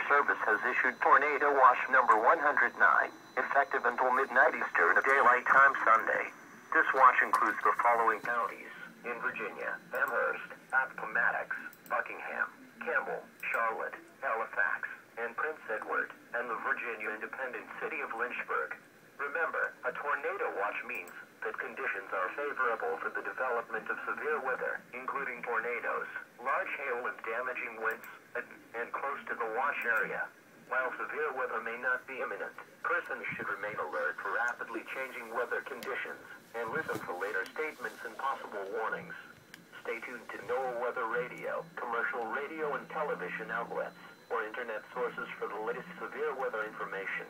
Service has issued Tornado Watch number 109, effective until midnight Eastern Daylight Time Sunday. This watch includes the following counties in Virginia: Amherst, Appomattox, Buckingham, Campbell, Charlotte, Halifax, and Prince Edward, and the Virginia independent city of Lynchburg. Remember, a tornado watch means that conditions are favorable for the development of severe weather, including tornadoes, large hail and damaging winds, and close to the watch area. While severe weather may not be imminent, persons should remain alert for rapidly changing weather conditions and listen for later statements and possible warnings. Stay tuned to NOAA Weather Radio, commercial radio and television outlets, or internet sources for the latest severe weather information.